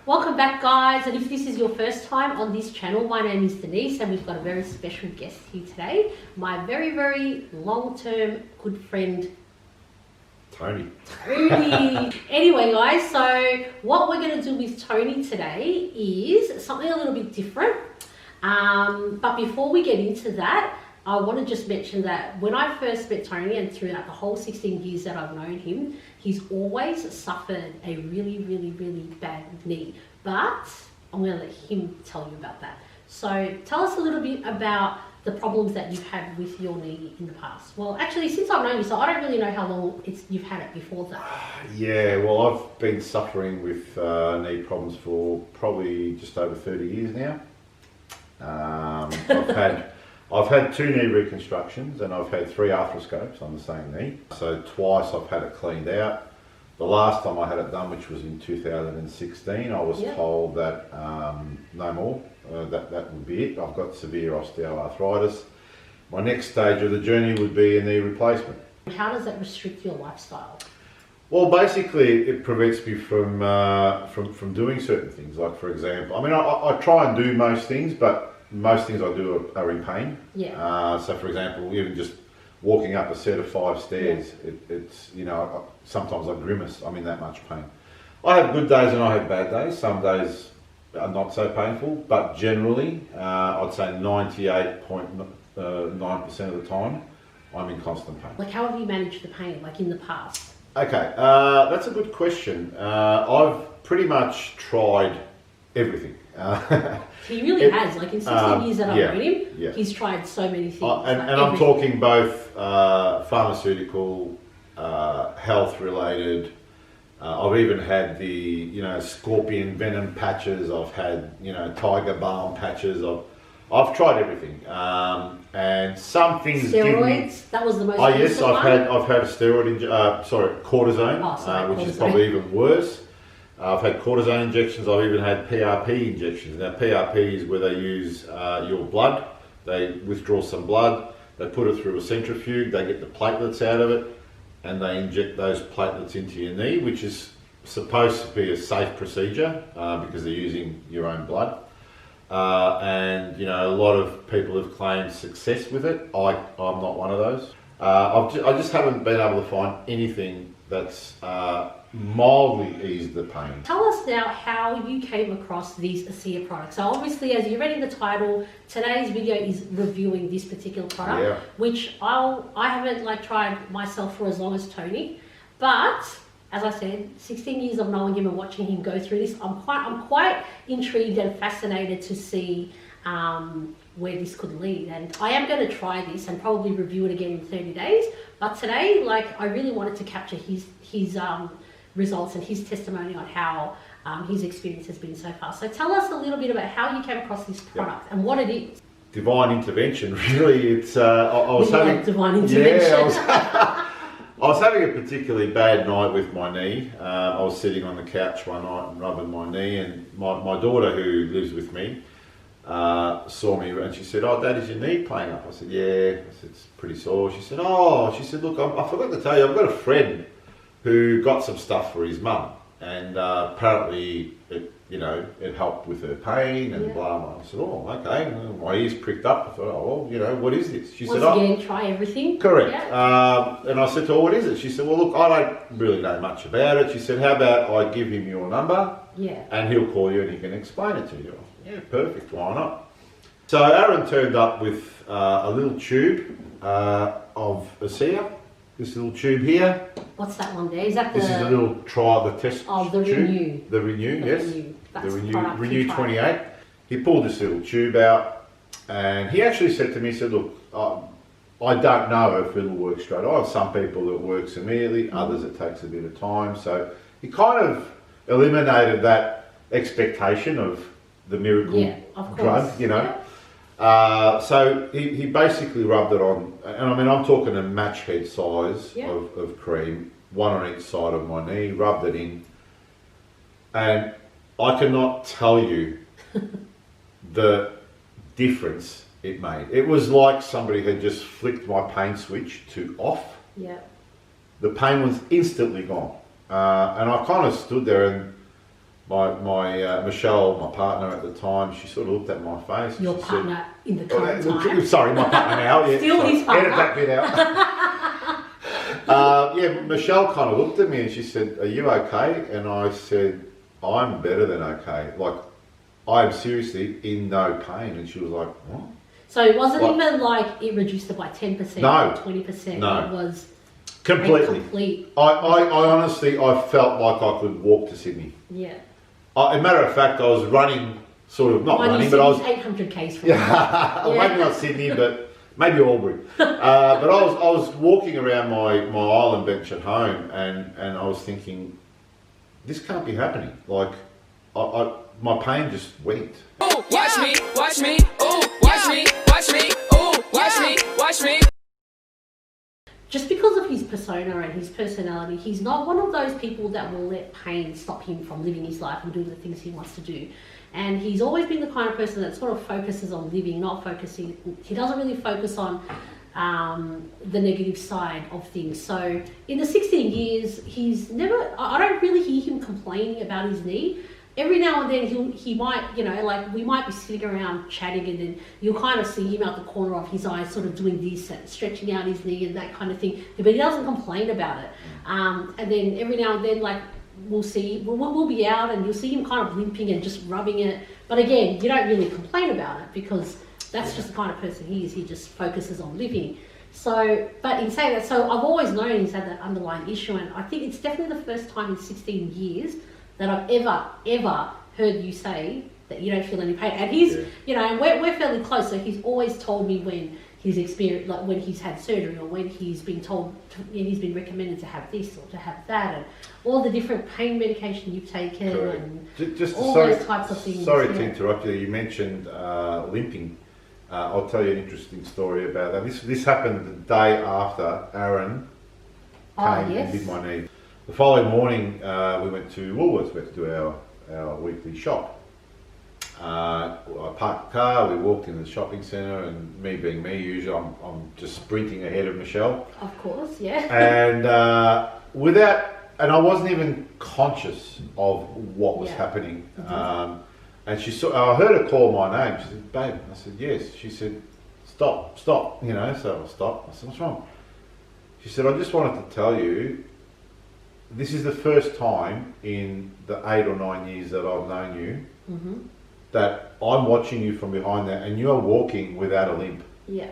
Welcome back, guys, and if this is your first time on this channel, my name is Denise and we've got a very special guest here today, my very long-term good friend Tony. Anyway, guys, so what we're going to do with Tony today is something a little bit different, but before we get into that, I want to just mention that when I first met Tony and throughout the whole 16 years that I've known him, he's always suffered a really bad knee. But I'm going to let him tell you about that. So tell us a little bit about the problems that you've had with your knee in the past. Well, actually, since I've known you, so I don't really know how long you've had it before that. Yeah, well, I've been suffering with knee problems for probably just over 30 years now. I've had 2 knee reconstructions and I've had 3 arthroscopes on the same knee. So twice I've had it cleaned out. The last time I had it done, which was in 2016, I was told that no more, that would be it. I've got severe osteoarthritis. My next stage of the journey would be a knee replacement. How does that restrict your lifestyle? Well, basically, it prevents me from doing certain things. Like, for example, I mean, I try and do most things, but most things I do are in pain. Yeah. So, for example, even just walking up a set of 5 stairs, it's, you know, sometimes I grimace. I'm in that much pain. I have good days and I have bad days. Some days are not so painful, but generally, I'd say 98.9% of the time, I'm in constant pain. Like, how have you managed the pain, like in the past? Okay, that's a good question. I've pretty much tried everything. He really has, like in 16 years that I've known him, he's tried so many things. And I'm talking both pharmaceutical, health related. I've even had the, scorpion venom patches. I've had, tiger balm patches. I've tried everything. And some things. Steroids? That was the most. Oh yes, I've had a steroid, cortisone, which is probably even worse. I've had cortisone injections. I've even had PRP injections. Now, PRP is where they use your blood. They withdraw some blood. They put it through a centrifuge. They get the platelets out of it, and they inject those platelets into your knee, which is supposed to be a safe procedure because they're using your own blood. And a lot of people have claimed success with it. I'm not one of those. I just haven't been able to find anything that's mildly eased the pain. Tell us now how you came across these Asea products. So obviously, as you read in the title, today's video is reviewing this particular product, which I haven't tried myself for as long as Tony, but as I said, 16 years of knowing him and watching him go through this, I'm quite intrigued and fascinated to see where this could lead. And I am going to try this and probably review it again in 30 days. But today, I really wanted to capture his results and his testimony on how his experience has been so far. So tell us a little bit about how you came across this product and what it is. Divine intervention, really. It's I was having divine intervention. I was having a particularly bad night with my knee. I was sitting on the couch one night and rubbing my knee, and my daughter, who lives with me, saw me and she said, "Oh, Dad, is your knee playing up?" I said, "Yeah." I said, "It's pretty sore." She said, "Look, I forgot to tell you, I've got a friend who got some stuff for his mum, and apparently it helped with her pain and blah blah." I said, "Oh, okay." And my ears pricked up. I thought, "Oh, well, what is this?" She said, again, try everything. Correct. And I said to her, "What is it?" She said, "Well, look, I don't really know much about it." She said, "How about I give him your number, and he'll call you and he can explain it to you." I said, "Yeah, perfect. Why not?" So Aaron turned up with a little tube of Asea. This little tube here. What's that one there? Is that This is a little the test the tube. Renew. The Renew, yes. That's the Renew 28. He pulled this little tube out and he actually said to me, he said, "Look, I don't know if it'll work straight away. Some people it works immediately, others it takes a bit of time." So he kind of eliminated that expectation of the miracle drug, So he basically rubbed it on, and I mean, I'm talking a match head size of cream, one on each side of my knee, rubbed it in, and I cannot tell you the difference it made. It was like somebody had just flicked my pain switch to off. Yeah. The pain was instantly gone. And I kind of stood there and Michelle, my partner at the time, she sort of looked at my face. Your she partner said, in the current time. Sorry, my partner now. Yeah, Still his partner. Edit that bit out. Yeah, Michelle kind of looked at me and she said, "Are you okay?" And I said, "I'm better than okay. Like, I am seriously in no pain." And she was like, "What?" So it wasn't even like it reduced it by 10% or 20%. No. It was completely. I honestly, I felt like I could walk to Sydney. Yeah. As a matter of fact, I was running, sort of, not running, but I was... 800 k's from maybe not Sydney, but maybe Albury. But I was walking around my island bench at home and I was thinking, this can't be happening. Like, my pain just went. Ooh, watch me, ooh, watch me, ooh, watch me. Just because of his persona and his personality, he's not one of those people that will let pain stop him from living his life and doing the things he wants to do. And he's always been the kind of person that sort of focuses on living, not focusing, he doesn't really focus on the negative side of things. So in the 16 years, I don't really hear him complaining about his knee. Every now and then he might, you know, like we might be sitting around chatting and then you'll kind of see him out the corner of his eye sort of doing this and stretching out his knee and that kind of thing. But he doesn't complain about it. And then every now and then, like, we'll be out and you'll see him kind of limping and just rubbing it. But again, you don't really complain about it because that's just the kind of person he is. He just focuses on living. So, but in saying that, so I've always known he's had that underlying issue, and I think it's definitely the first time in 16 years that I've ever heard you say that you don't feel any pain. And he's, you know, and we're fairly close, so he's always told me when he's experienced, like when he's had surgery or when he's been told, he's been recommended to have this or to have that, and all the different pain medication you've taken. Correct. And just all those types of things. Sorry to interrupt you. You mentioned limping. I'll tell you an interesting story about that. This happened the day after Aaron came and did my knee. The following morning, we went to Woolworths. We had to do our weekly shop. I parked the car, we walked into the shopping centre, and me being me, usually I'm just sprinting ahead of Michelle. Of course, yeah. And and I wasn't even conscious of what was happening. Mm-hmm. And I heard her call my name. She said, "Babe." I said, "Yes." She said, stop, you know, so I stopped. I said, "What's wrong?" She said, "I just wanted to tell you, this is the first time in the 8 or 9 years that I've known you that I'm watching you from behind there and you're walking without a limp." Yeah.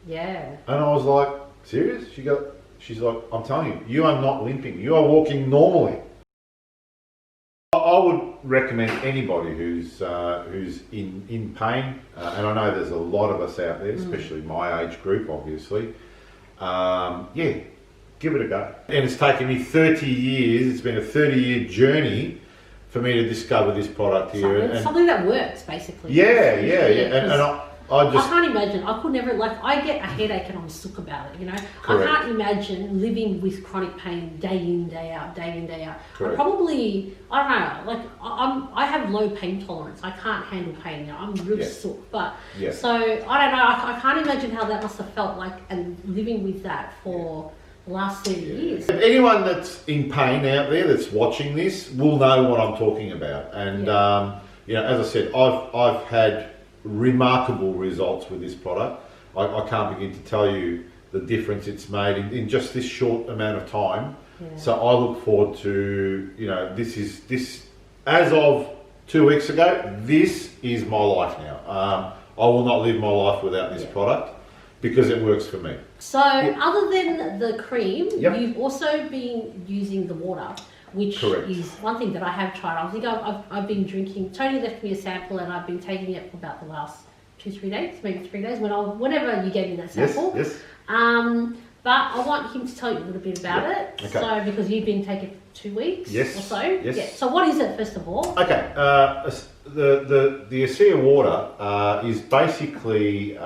Yeah. And I was like, "Serious?" She's like, "I'm telling you, you are not limping. You are walking normally." I would recommend anybody who's in pain, and I know there's a lot of us out there, especially my age group, obviously. Give it a go. And it's taken me 30 years. It's been a 30-year journey for me to discover this product here. Something that works, basically. Yeah. And I can't imagine. I could never, like, I get a headache and I'm sick about it, you know. Correct. I can't imagine living with chronic pain day in, day out. Correct. I probably, I don't know, like, I have low pain tolerance. I can't handle pain, you know. I'm really sick. But, so, I don't know, I can't imagine how that must have felt like, and living with that for the last 30 years. If anyone that's in pain out there that's watching this will know what I'm talking about. And, you know, as I said, I've had remarkable results with this product. I can't begin to tell you the difference it's made in just this short amount of time. So I look forward to, you know, this as of 2 weeks ago, this is my life now. I will not live my life without this product because it works for me. So other than the cream, you've also been using the water, which is one thing that I have tried. I think I've been drinking, Tony left me a sample and I've been taking it for about the last 2-3 days, maybe 3 days, whenever you gave me that sample. Yes. But I want him to tell you a little bit about it. Okay. So, because you've been taking it for 2 weeks or so. Yes. Yeah. So what is it, first of all? Okay. The Asea water is basically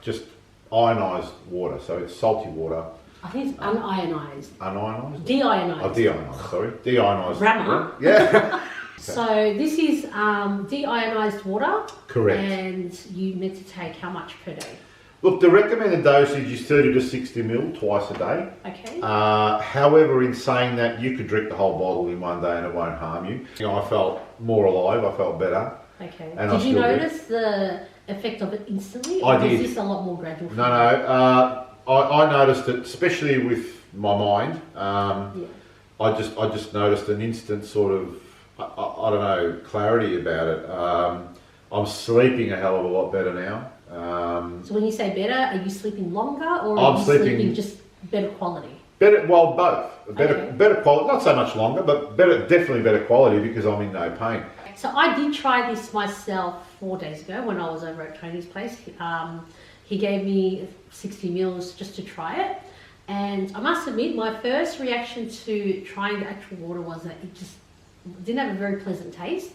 just ionized water. So it's salty water. I think it's unionized. Unionized? Deionized. Oh, deionized, sorry. Deionized. Grammar. Yeah. So this is deionized water. Correct. And you meant to take how much per day? Look, the recommended dosage is 30 to 60 ml twice a day. Okay. However, in saying that, you could drink the whole bottle in one day and it won't harm you. I felt more alive, I felt better. Okay. And did you notice the effect of it instantly? Or I did. Was this a lot more gradual? No. I noticed it, especially with my mind. I just noticed an instant sort of, I don't know, clarity about it. I'm sleeping a hell of a lot better now. So when you say better, are you sleeping longer or I'm are you sleeping just better quality? Better, well, both. Better quality, not so much longer, but definitely better quality because I'm in no pain. So I did try this myself 4 days ago when I was over at Tony's place. He gave me 60 mils just to try it. And I must admit, my first reaction to trying the actual water was that it just didn't have a very pleasant taste.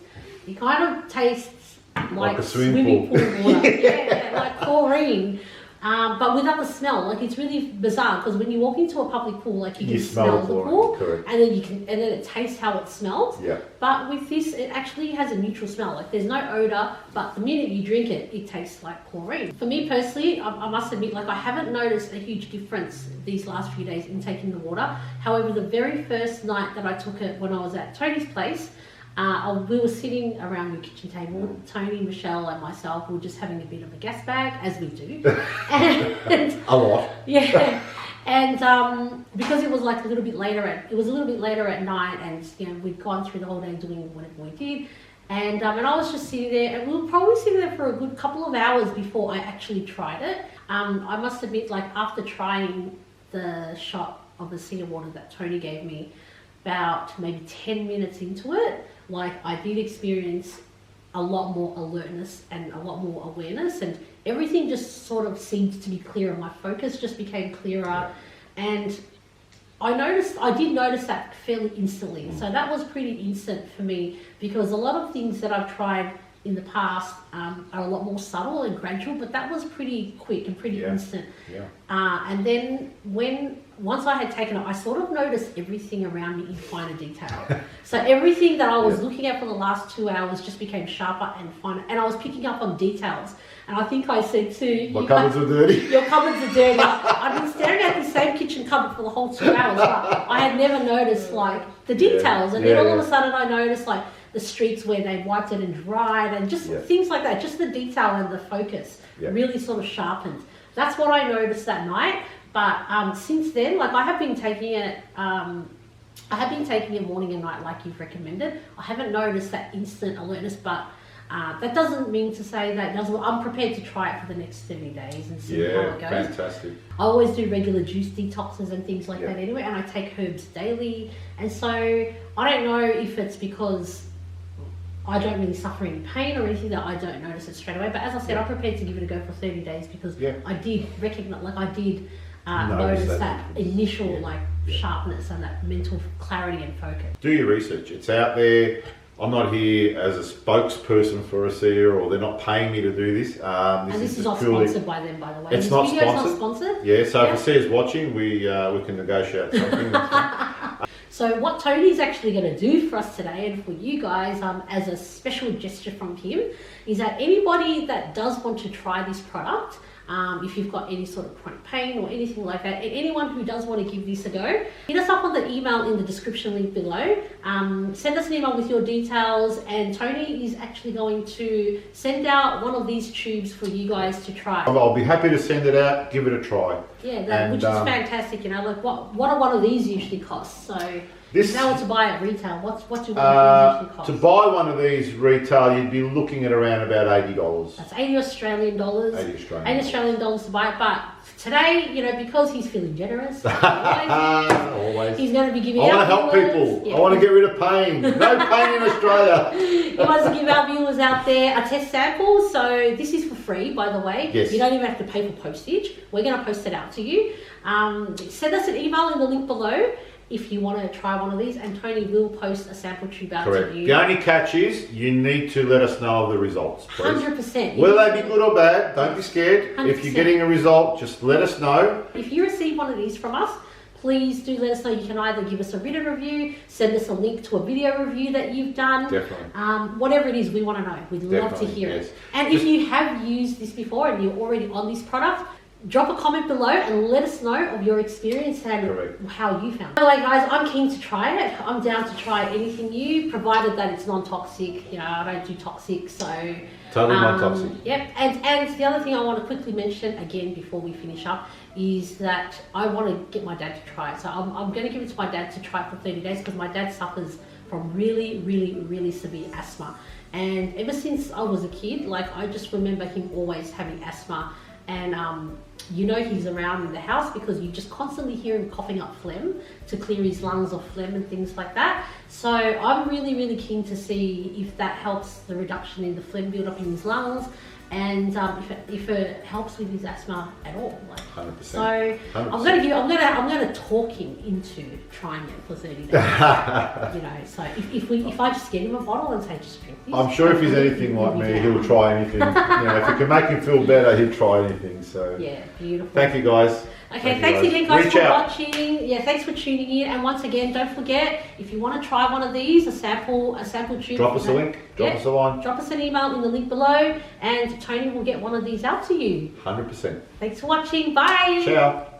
It kind of tastes like a swimming pool water. Yeah, like chlorine. But without the smell. Like, it's really bizarre because when you walk into a public pool, like, you can smell the pool, correct. and then it tastes how it smells. Yeah. But with this, it actually has a neutral smell. Like, there's no odor, but the minute you drink it, it tastes like chlorine. For me personally, I must admit, like, I haven't noticed a huge difference these last few days in taking the water. However, the very first night that I took it when I was at Tony's place, we were sitting around the kitchen table, Tony, Michelle and myself, we were just having a bit of a gas bag, as we do. And a lot. Yeah. And because it was like a little bit later at night, and you know, we'd gone through the whole day doing whatever we did. And I was just sitting there, and we were probably sitting there for a good couple of hours before I actually tried it. I must admit, like, after trying the shot of the Asea water that Tony gave me, about maybe 10 minutes into it, like, I did experience a lot more alertness and a lot more awareness, and everything just sort of seemed to be clearer. My focus just became clearer, and I did notice that fairly instantly. So that was pretty instant for me, because a lot of things that I've tried in the past are a lot more subtle and gradual, but that was pretty quick and pretty instant. Yeah. And then once I had taken it, I sort of noticed everything around me in finer detail. So everything that I was looking at for the last 2 hours just became sharper and finer, and I was picking up on details. And I think I said to you, my cupboards are dirty. Your cupboards are dirty. I've been staring at the same kitchen cupboard for the whole 2 hours, but I had never noticed like the details. And then all of a sudden I noticed like the streaks where they wiped it and dried, and just things like that. Just the detail and the focus really sort of sharpened. That's what I noticed that night. But since then, like, I have been taking it morning and night like you've recommended. I haven't noticed that instant alertness, but that doesn't mean to say that I'm prepared to try it for the next 30 days and see how it goes. Fantastic. I always do regular juice detoxes and things like that anyway, and I take herbs daily. And so I don't know if it's because I don't really suffer any pain or anything that I don't notice it straight away. But as I said, I'm prepared to give it a go for 30 days because I did recognize, like, I did notice that initial sharpness and that mental clarity and focus. Do your research. It's out there. I'm not here as a spokesperson for Asea, or they're not paying me to do this. This is not sponsored by them, by the way. It's not sponsored. Yeah, so if Asea's watching, we can negotiate something. So what Tony's actually going to do for us today and for you guys, as a special gesture from him, is that anybody that does want to try this product, if you've got any sort of chronic pain or anything like that, and anyone who does want to give this a go, hit us up on the email in the description link below. Send us an email with your details, and Tony is actually going to send out one of these tubes for you guys to try. I'll be happy to send it out, give it a try. Yeah, which is fantastic. You know, like what one of these usually costs? So if I were to buy at retail, what do one of these usually cost? To buy one of these retail, you'd be looking at around about $80. That's $80 Australian dollars. $80 Australian dollars to buy it. But today, you know, because he's feeling generous, always, he's going to be giving out. I want to help people. I want to get rid of pain. No pain in Australia. He wants to give our viewers out there a test sample. So this is for free, by the way. Yes. You don't even have to pay for postage. We're going to post it out to you. Send us an email in the link below if you want to try one of these, and Tony will post a sample tube out to you. The only catch is you need to let us know of the results, please. 100%. Whether they be good or bad, don't be scared. 100%. If you're getting a result, just let us know. If you receive one of these from us, please do let us know. You can either give us a written review, send us a link to a video review that you've done. Definitely. Whatever it is, we want to know. We'd love to hear it. And if you have used this before and you're already on this product, drop a comment below and let us know of your experience and how you found it. Anyway, guys, I'm keen to try it. I'm down to try anything new, provided that it's non-toxic. You know, I don't do toxic, so... Totally non-toxic. Yep, and the other thing I want to quickly mention, again, before we finish up, is that I want to get my dad to try it. So I'm going to give it to my dad to try it for 30 days because my dad suffers from really, really, really severe asthma. And ever since I was a kid, like, I just remember him always having asthma. And you know he's around in the house because you just constantly hear him coughing up phlegm to clear his lungs of phlegm and things like that. So I'm really, really keen to see if that helps the reduction in the phlegm build-up in his lungs, and if it helps with his asthma at all. Like, 100%. So 100%. I'm gonna talk him into trying it for 30 days. You know, so if I just get him a bottle and say just drink this, I'm sure if he's anything like me, he'll try anything. You know, if it can make him feel better, he'll try anything. So yeah, beautiful. Thank you, guys. Okay, thanks again, guys, for watching. Yeah, thanks for tuning in. And once again, don't forget, if you want to try one of these, a sample tube. Drop us a link. Drop us a line. Drop us an email in the link below, and Tony will get one of these out to you. 100%. Thanks for watching. Bye. Ciao.